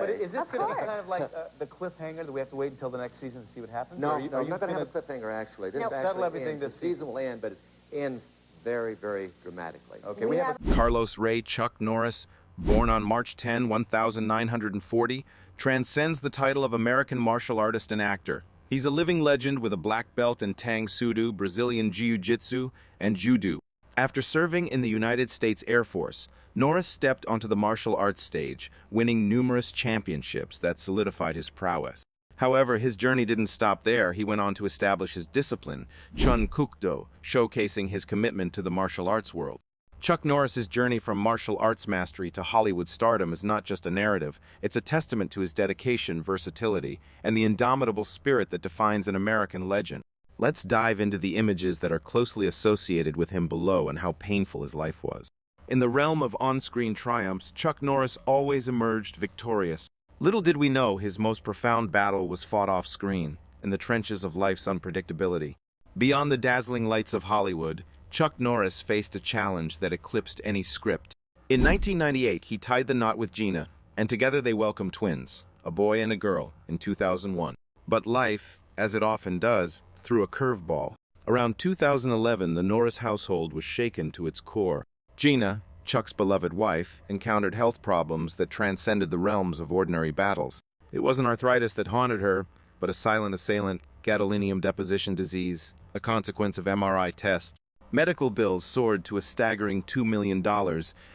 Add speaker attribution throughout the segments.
Speaker 1: But is this
Speaker 2: Of
Speaker 1: going to be
Speaker 2: course.
Speaker 1: kind of like the cliffhanger that we have to wait until the next season to see what happens?
Speaker 3: No,
Speaker 1: Or are you
Speaker 3: I'm not going to
Speaker 1: gonna
Speaker 3: have a cliffhanger, actually. This
Speaker 2: Nope.
Speaker 3: actually
Speaker 1: settle everything
Speaker 3: ends. The
Speaker 1: this season?
Speaker 3: season will end, but it ends very, very dramatically.
Speaker 1: Okay, we have
Speaker 4: Carlos Ray Chuck Norris, born on March 10, 1940, transcends the title of American martial artist and actor. He's a living legend with a black belt in Tang Soo-do, Brazilian Jiu-Jitsu, and Judo. After serving in the United States Air Force, Norris stepped onto the martial arts stage, winning numerous championships that solidified his prowess. However, his journey didn't stop there. He went on to establish his discipline, Chun Kukdo, showcasing his commitment to the martial arts world. Chuck Norris's journey from martial arts mastery to Hollywood stardom is not just a narrative, it's a testament to his dedication, versatility, and the indomitable spirit that defines an American legend. Let's dive into the images that are closely associated with him below and how painful his life was. In the realm of on-screen triumphs, Chuck Norris always emerged victorious. Little did we know his most profound battle was fought off-screen, in the trenches of life's unpredictability. Beyond the dazzling lights of Hollywood, Chuck Norris faced a challenge that eclipsed any script. In 1998, he tied the knot with Gina, and together they welcomed twins, a boy and a girl, in 2001. But life, as it often does, threw a curveball. Around 2011, the Norris household was shaken to its core. Gina, Chuck's beloved wife, encountered health problems that transcended the realms of ordinary battles. It wasn't arthritis that haunted her, but a silent assailant, gadolinium deposition disease, a consequence of MRI tests. Medical bills soared to a staggering $2 million,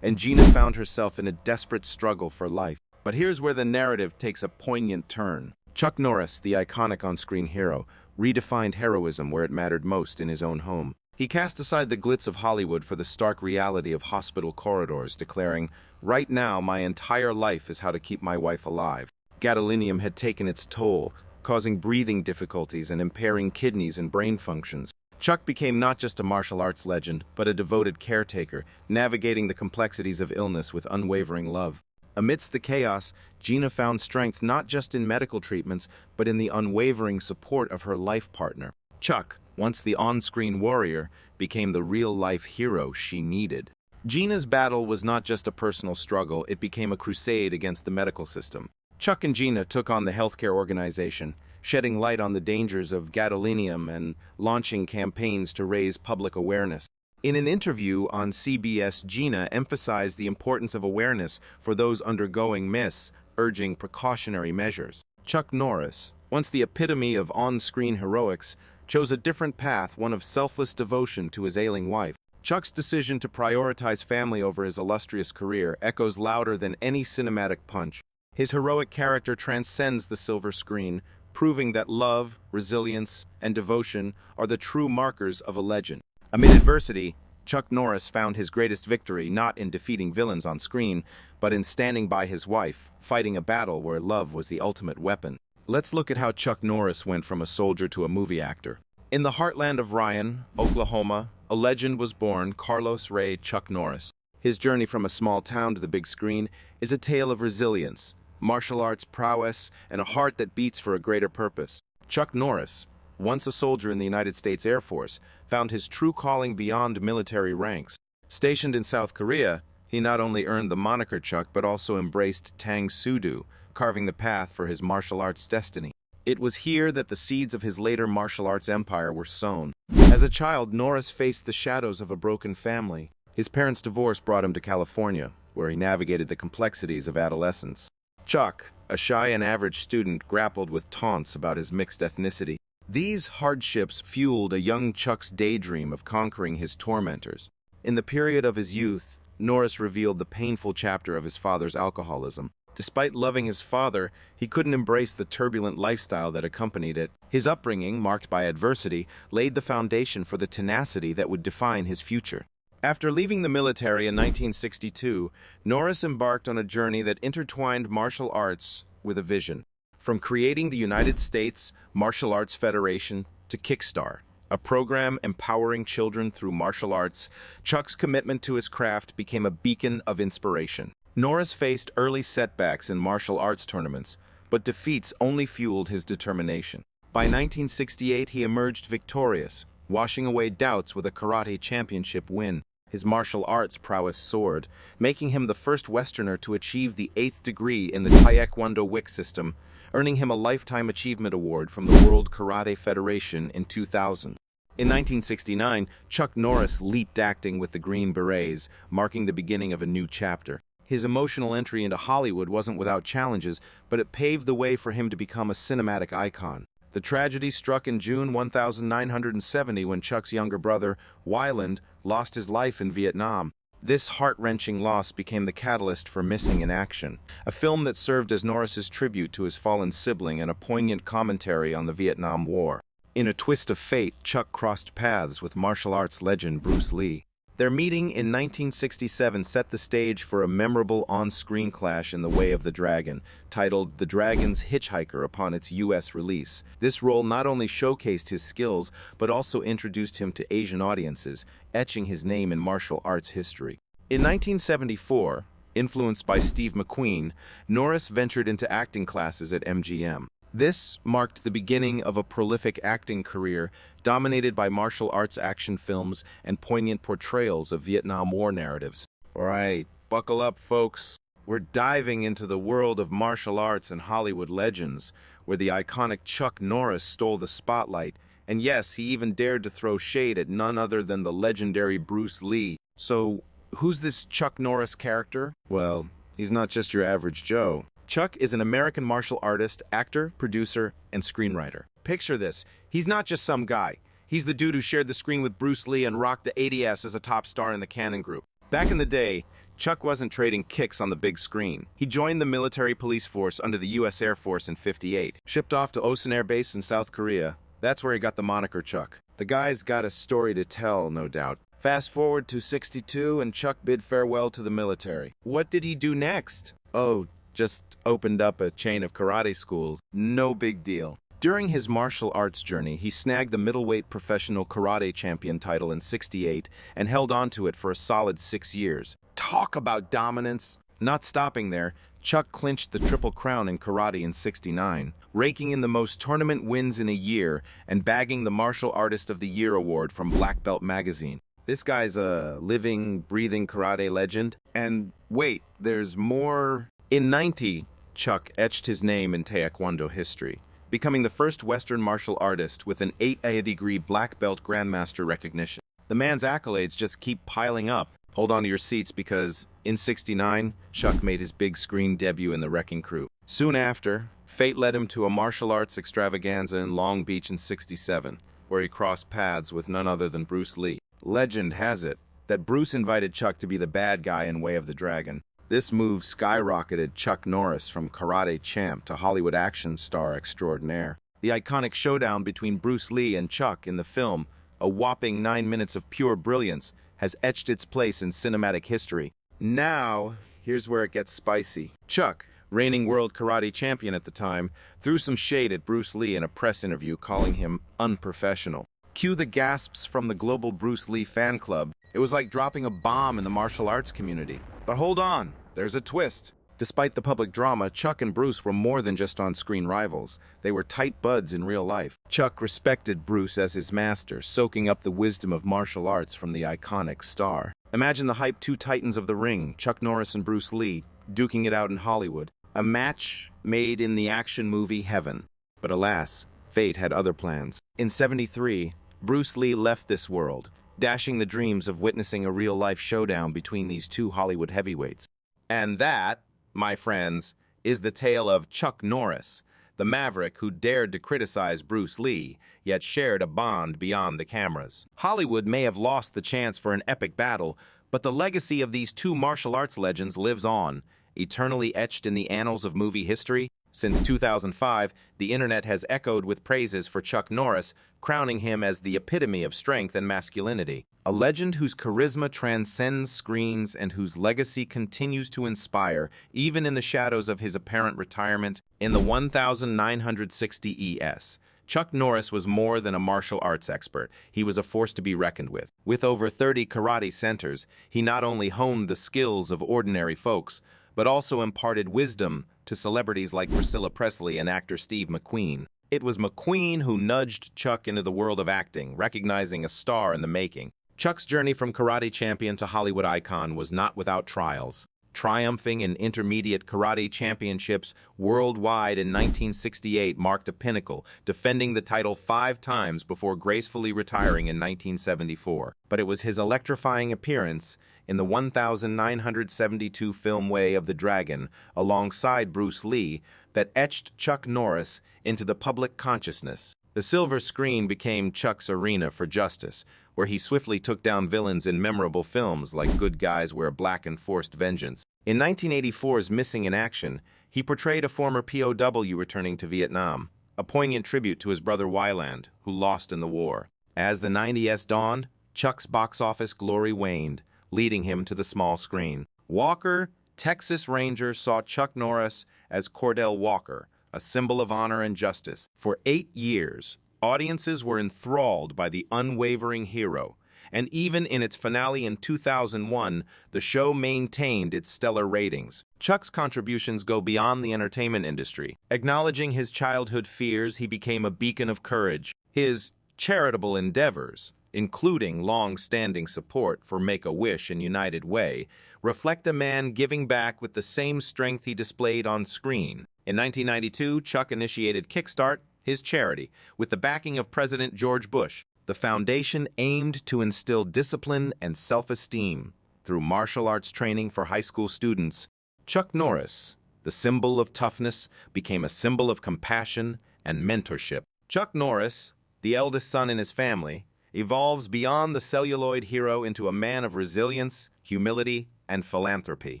Speaker 4: and Gina found herself in a desperate struggle for life. But here's where the narrative takes a poignant turn. Chuck Norris, the iconic on-screen hero, redefined heroism where it mattered most, in his own home. He cast aside the glitz of Hollywood for the stark reality of hospital corridors, declaring, "Right now, my entire life is how to keep my wife alive." Gadolinium had taken its toll, causing breathing difficulties and impairing kidneys and brain functions. Chuck became not just a martial arts legend, but a devoted caretaker, navigating the complexities of illness with unwavering love. Amidst the chaos, Gina found strength not just in medical treatments, but in the unwavering support of her life partner. Chuck, once the on-screen warrior, became the real-life hero she needed. Gina's battle was not just a personal struggle, it became a crusade against the medical system. Chuck and Gina took on the healthcare organization, shedding light on the dangers of gadolinium and launching campaigns to raise public awareness. In an interview on CBS, Gina emphasized the importance of awareness for those undergoing MIS, urging precautionary measures. Chuck Norris, once the epitome of on-screen heroics, chose a different path, one of selfless devotion to his ailing wife. Chuck's decision to prioritize family over his illustrious career echoes louder than any cinematic punch. His heroic character transcends the silver screen, proving that love, resilience, and devotion are the true markers of a legend. Amid adversity, Chuck Norris found his greatest victory not in defeating villains on screen, but in standing by his wife, fighting a battle where love was the ultimate weapon. Let's look at how Chuck Norris went from a soldier to a movie actor. In the heartland of Ryan, Oklahoma, a legend was born, Carlos Ray Chuck Norris. His journey from a small town to the big screen is a tale of resilience, martial arts prowess, and a heart that beats for a greater purpose. Chuck Norris, once a soldier in the United States Air Force, found his true calling beyond military ranks. Stationed in South Korea, he not only earned the moniker Chuck but also embraced Tang Soo-do, carving the path for his martial arts destiny. It was here that the seeds of his later martial arts empire were sown. As a child, Norris faced the shadows of a broken family. His parents' divorce brought him to California, where he navigated the complexities of adolescence. Chuck, a shy and average student, grappled with taunts about his mixed ethnicity. These hardships fueled a young Chuck's daydream of conquering his tormentors. In the period of his youth, Norris revealed the painful chapter of his father's alcoholism. Despite loving his father, he couldn't embrace the turbulent lifestyle that accompanied it. His upbringing, marked by adversity, laid the foundation for the tenacity that would define his future. After leaving the military in 1962, Norris embarked on a journey that intertwined martial arts with a vision. From creating the United States Martial Arts Federation to Kickstart, a program empowering children through martial arts, Chuck's commitment to his craft became a beacon of inspiration. Norris faced early setbacks in martial arts tournaments, but defeats only fueled his determination. By 1968, he emerged victorious, washing away doubts with a karate championship win. His martial arts prowess soared, making him the first Westerner to achieve the 8th degree in the Taekwondo WIC system, earning him a Lifetime Achievement Award from the World Karate Federation in 2000. In 1969, Chuck Norris leaped acting with the Green Berets, marking the beginning of a new chapter. His emotional entry into Hollywood wasn't without challenges, but it paved the way for him to become a cinematic icon. The tragedy struck in June 1970 when Chuck's younger brother, Wyland, lost his life in Vietnam. This heart-wrenching loss became the catalyst for Missing in Action, a film that served as Norris's tribute to his fallen sibling and a poignant commentary on the Vietnam War. In a twist of fate, Chuck crossed paths with martial arts legend Bruce Lee. Their meeting in 1967 set the stage for a memorable on-screen clash in The Way of the Dragon, titled The Dragon's Hitchhiker upon its U.S. release. This role not only showcased his skills, but also introduced him to Asian audiences, etching his name in martial arts history. In 1974, influenced by Steve McQueen, Norris ventured into acting classes at MGM. This marked the beginning of a prolific acting career dominated by martial arts action films and poignant portrayals of Vietnam War narratives. All right, buckle up, folks. We're diving into the world of martial arts and Hollywood legends, where the iconic Chuck Norris stole the spotlight. And yes, he even dared to throw shade at none other than the legendary Bruce Lee. So, who's this Chuck Norris character? Well, he's not just your average Joe. Chuck is an American martial artist, actor, producer, and screenwriter. Picture this. He's not just some guy. He's the dude who shared the screen with Bruce Lee and rocked the 80s as a top star in the Cannon Group. Back in the day, Chuck wasn't trading kicks on the big screen. He joined the military police force under the U.S. Air Force in '58. Shipped off to Osan Air Base in South Korea. That's where he got the moniker Chuck. The guy's got a story to tell, no doubt. Fast forward to '62 and Chuck bid farewell to the military. What did he do next? Oh, just opened up a chain of karate schools. No big deal. During his martial arts journey, he snagged the middleweight professional karate champion title in '68 and held on to it for a solid 6 years. Talk about dominance! Not stopping there, Chuck clinched the Triple Crown in karate in '69, raking in the most tournament wins in a year and bagging the Martial Artist of the Year award from Black Belt magazine. This guy's a living, breathing karate legend. And wait, there's more. In '90, Chuck etched his name in Taekwondo history, becoming the first Western martial artist with an 8th degree black belt grandmaster recognition. The man's accolades just keep piling up. Hold on to your seats because in '69, Chuck made his big screen debut in The Wrecking Crew. Soon after, fate led him to a martial arts extravaganza in Long Beach in '67, where he crossed paths with none other than Bruce Lee. Legend has it that Bruce invited Chuck to be the bad guy in Way of the Dragon. This move skyrocketed Chuck Norris from karate champ to Hollywood action star extraordinaire. The iconic showdown between Bruce Lee and Chuck in the film, a whopping 9 minutes of pure brilliance, has etched its place in cinematic history. Now, here's where it gets spicy. Chuck, reigning world karate champion at the time, threw some shade at Bruce Lee in a press interview, calling him unprofessional. Cue the gasps from the global Bruce Lee fan club. It was like dropping a bomb in the martial arts community. But hold on, there's a twist. Despite the public drama, Chuck and Bruce were more than just on-screen rivals. They were tight buds in real life. Chuck respected Bruce as his master, soaking up the wisdom of martial arts from the iconic star. Imagine the hyped two titans of the ring, Chuck Norris and Bruce Lee, duking it out in Hollywood. A match made in the action movie heaven. But alas, fate had other plans. In '73, Bruce Lee left this world, dashing the dreams of witnessing a real-life showdown between these two Hollywood heavyweights. And that, my friends, is the tale of Chuck Norris, the maverick who dared to criticize Bruce Lee, yet shared a bond beyond the cameras. Hollywood may have lost the chance for an epic battle, but the legacy of these two martial arts legends lives on, eternally etched in the annals of movie history. Since 2005, the internet has echoed with praises for Chuck Norris, crowning him as the epitome of strength and masculinity. A legend whose charisma transcends screens and whose legacy continues to inspire, even in the shadows of his apparent retirement. In the 1960 ES, Chuck Norris was more than a martial arts expert. He was a force to be reckoned with. With over 30 karate centers, he not only honed the skills of ordinary folks, but also imparted wisdom to celebrities like Priscilla Presley and actor Steve McQueen. It was McQueen who nudged Chuck into the world of acting, recognizing a star in the making. Chuck's journey from karate champion to Hollywood icon was not without trials. Triumphing in intermediate karate championships worldwide in 1968 marked a pinnacle, defending the title 5 times before gracefully retiring in 1974. But it was his electrifying appearance in the 1972 film Way of the Dragon, alongside Bruce Lee, that etched Chuck Norris into the public consciousness. The silver screen became Chuck's arena for justice, where he swiftly took down villains in memorable films like Good Guys Wear Black and Forced Vengeance. In 1984's Missing in Action, he portrayed a former POW returning to Vietnam, a poignant tribute to his brother Wyland, who lost in the war. As the 90s dawned, Chuck's box office glory waned, leading him to the small screen. Walker, Texas Ranger, saw Chuck Norris as Cordell Walker, a symbol of honor and justice. For 8 years, audiences were enthralled by the unwavering hero, and even in its finale in 2001, the show maintained its stellar ratings. Chuck's contributions go beyond the entertainment industry. Acknowledging his childhood fears, he became a beacon of courage. His charitable endeavors, including long-standing support for Make-A-Wish and United Way, reflect a man giving back with the same strength he displayed on screen. In 1992, Chuck initiated Kickstart, his charity, with the backing of President George Bush. The foundation aimed to instill discipline and self-esteem through martial arts training for high school students. Chuck Norris, the symbol of toughness, became a symbol of compassion and mentorship. Chuck Norris, the eldest son in his family, evolves beyond the celluloid hero into a man of resilience, humility, and philanthropy.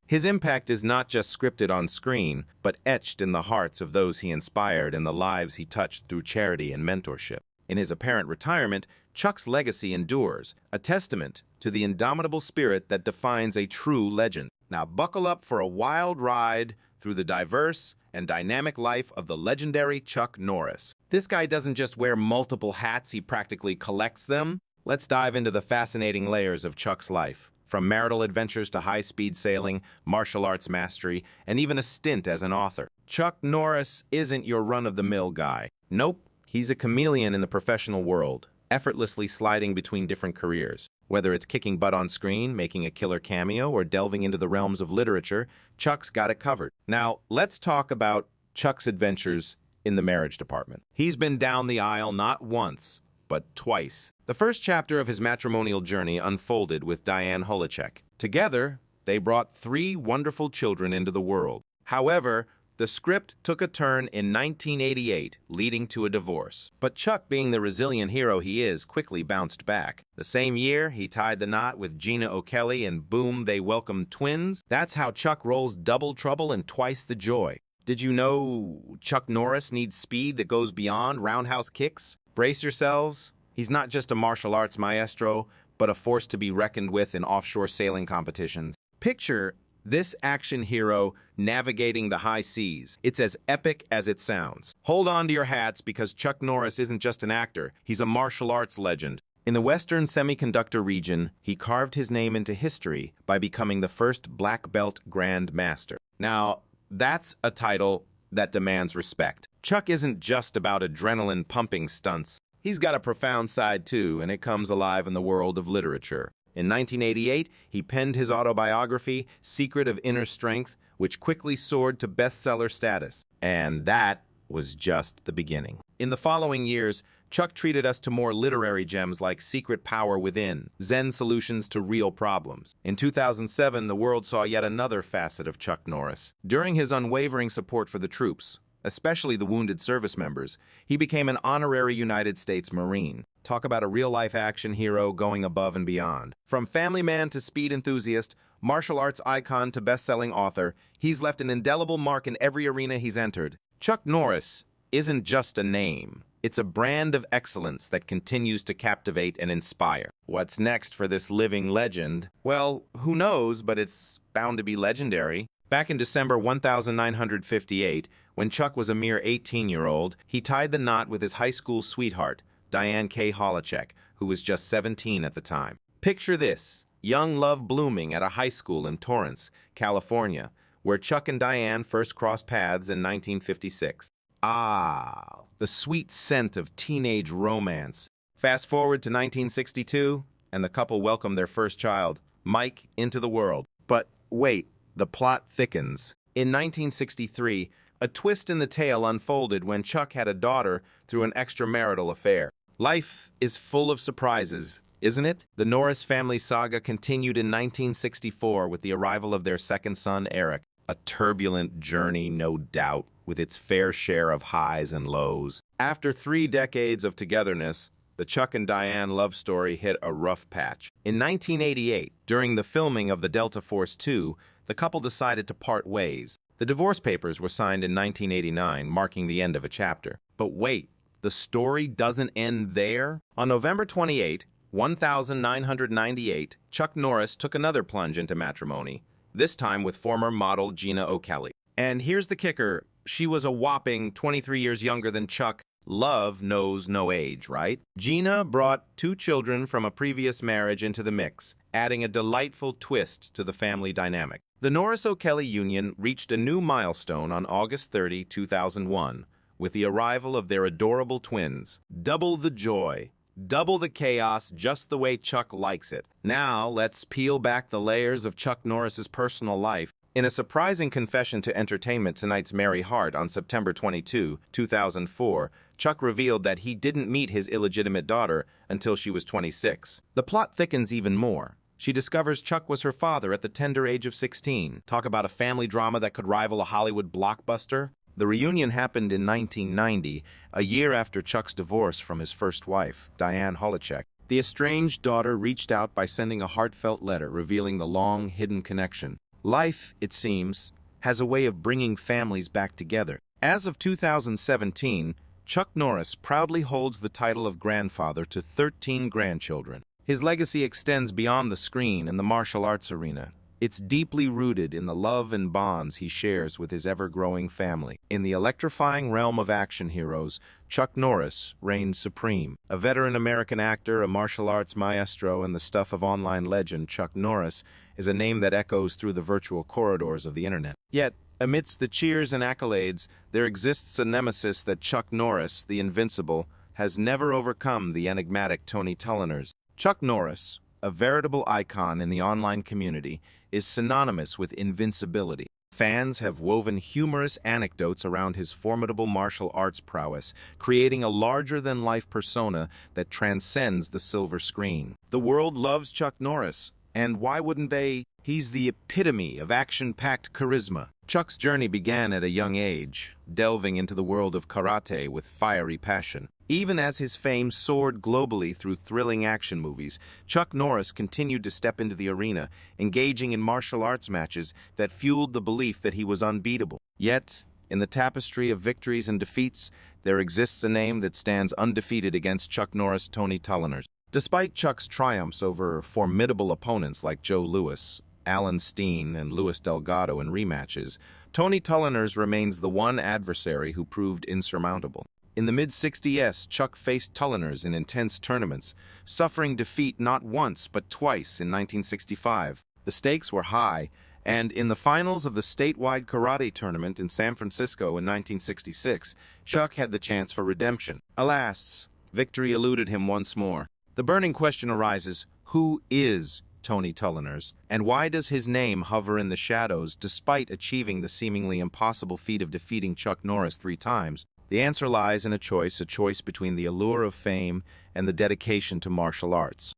Speaker 4: His impact is not just scripted on screen, but etched in the hearts of those he inspired and the lives he touched through charity and mentorship. In his apparent retirement, Chuck's legacy endures, a testament to the indomitable spirit that defines a true legend. Now buckle up for a wild ride through the diverse and dynamic life of the legendary Chuck Norris. This guy doesn't just wear multiple hats, he practically collects them. Let's dive into the fascinating layers of Chuck's life. From marital adventures to high-speed sailing, martial arts mastery, and even a stint as an author. Chuck Norris isn't your run-of-the-mill guy. Nope, he's a chameleon in the professional world, effortlessly sliding between different careers. Whether it's kicking butt on screen, making a killer cameo, or delving into the realms of literature, Chuck's got it covered. Now, let's talk about Chuck's adventures in the marriage department. He's been down the aisle not once, but twice. The first chapter of his matrimonial journey unfolded with Diane Holacek. Together, they brought 3 wonderful children into the world. However, the script took a turn in 1988, leading to a divorce. But Chuck, being the resilient hero he is, quickly bounced back. The same year, he tied the knot with Gina O'Kelly, and boom, they welcomed twins. That's how Chuck rolls double trouble and twice the joy. Did you know Chuck Norris needs speed that goes beyond roundhouse kicks? Brace yourselves. He's not just a martial arts maestro, but a force to be reckoned with in offshore sailing competitions. Picture this action hero navigating the high seas. It's as epic as it sounds. Hold on to your hats, because Chuck Norris isn't just an actor, he's a martial arts legend. In the Western Semiconductor region, he carved his name into history by becoming the first black belt Grand Master. Now, that's a title that demands respect. Chuck isn't just about adrenaline-pumping stunts. He's got a profound side too, and it comes alive in the world of literature. In 1988, he penned his autobiography, Secret of Inner Strength, which quickly soared to bestseller status. And that was just the beginning. In the following years, Chuck treated us to more literary gems like Secret Power Within, Zen Solutions to Real Problems. In 2007, the world saw yet another facet of Chuck Norris. During his unwavering support for the troops, especially the wounded service members, he became an honorary United States Marine. Talk about a real-life action hero going above and beyond. From family man to speed enthusiast, martial arts icon to best-selling author, he's left an indelible mark in every arena he's entered. Chuck Norris isn't just a name. It's a brand of excellence that continues to captivate and inspire. What's next for this living legend? Well, who knows, but it's bound to be legendary. Back in December 1958, when Chuck was a mere 18-year-old, he tied the knot with his high school sweetheart, Diane K. Holacek, who was just 17 at the time. Picture this, young love blooming at a high school in Torrance, California, where Chuck and Diane first crossed paths in 1956. Ah, the sweet scent of teenage romance. Fast forward to 1962, and the couple welcome their first child, Mike, into the world. But wait, the plot thickens. In 1963, a twist in the tale unfolded when Chuck had a daughter through an extramarital affair. Life is full of surprises, isn't it? The Norris family saga continued in 1964 with the arrival of their second son, Eric. A turbulent journey, no doubt, with its fair share of highs and lows. After 3 decades of togetherness, the Chuck and Diane love story hit a rough patch. In 1988, during the filming of the Delta Force 2, the couple decided to part ways. The divorce papers were signed in 1989, marking the end of a chapter. But wait, the story doesn't end there. On November 28, 1998, Chuck Norris took another plunge into matrimony, this time with former model Gina O'Kelly. And here's the kicker, she was a whopping 23 years younger than Chuck. Love knows no age, right? Gina brought 2 children from a previous marriage into the mix, adding a delightful twist to the family dynamic. The Norris-O'Kelly union reached a new milestone on August 30, 2001, with the arrival of their adorable twins. Double the joy, double the chaos, just the way Chuck likes it. Now, let's peel back the layers of Chuck Norris's personal life. In a surprising confession to Entertainment Tonight's Mary Hart on September 22, 2004, Chuck revealed that he didn't meet his illegitimate daughter until she was 26. The plot thickens even more. She discovers Chuck was her father at the tender age of 16. Talk about a family drama that could rival a Hollywood blockbuster. The reunion happened in 1990, a year after Chuck's divorce from his first wife, Diane Holacek. The estranged daughter reached out by sending a heartfelt letter revealing the long, hidden connection. Life, it seems, has a way of bringing families back together. As of 2017, Chuck Norris proudly holds the title of grandfather to 13 grandchildren. His legacy extends beyond the screen and the martial arts arena. It's deeply rooted in the love and bonds he shares with his ever-growing family. In the electrifying realm of action heroes, Chuck Norris reigns supreme. A veteran American actor, a martial arts maestro, and the stuff of online legend, Chuck Norris is a name that echoes through the virtual corridors of the internet. Yet, amidst the cheers and accolades, there exists a nemesis that Chuck Norris, the invincible, has never overcome: the enigmatic Tony Tulliners. Chuck Norris, a veritable icon in the online community, is synonymous with invincibility. Fans have woven humorous anecdotes around his formidable martial arts prowess, creating a larger-than-life persona that transcends the silver screen. The world loves Chuck Norris, and why wouldn't they? He's the epitome of action-packed charisma. Chuck's journey began at a young age, delving into the world of karate with fiery passion. Even as his fame soared globally through thrilling action movies, Chuck Norris continued to step into the arena, engaging in martial arts matches that fueled the belief that he was unbeatable. Yet, in the tapestry of victories and defeats, there exists a name that stands undefeated against Chuck Norris: Tony Tulliners. Despite Chuck's triumphs over formidable opponents like Joe Louis, Alan Steen, and Luis Delgado in rematches, Tony Tulliners remains the one adversary who proved insurmountable. In the mid-60s, Chuck faced Tulliners in intense tournaments, suffering defeat not once but twice in 1965. The stakes were high, and in the finals of the statewide karate tournament in San Francisco in 1966, Chuck had the chance for redemption. Alas, victory eluded him once more. The burning question arises, who is Tony Tulliners, and why does his name hover in the shadows despite achieving the seemingly impossible feat of defeating Chuck Norris 3 times? The answer lies in a choice between the allure of fame and the dedication to martial arts.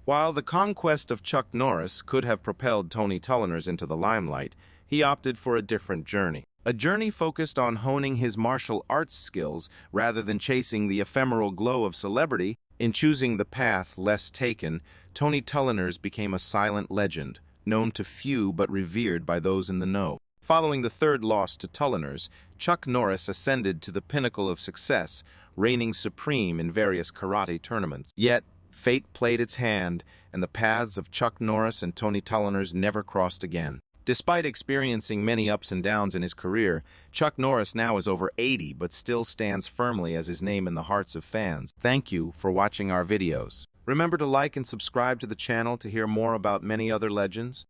Speaker 4: While the conquest of Chuck Norris could have propelled Tony Tulliners into the limelight, he opted for a different journey. A journey focused on honing his martial arts skills rather than chasing the ephemeral glow of celebrity. In choosing the path less taken, Tony Tulliners became a silent legend, known to few but revered by those in the know. Following the 3rd loss to Tulliners, Chuck Norris ascended to the pinnacle of success, reigning supreme in various karate tournaments. Yet, fate played its hand, and the paths of Chuck Norris and Tony Tulliners never crossed again. Despite experiencing many ups and downs in his career, Chuck Norris now is over 80 but still stands firmly as his name in the hearts of fans. Thank you for watching our videos. Remember to like and subscribe to the channel to hear more about many other legends.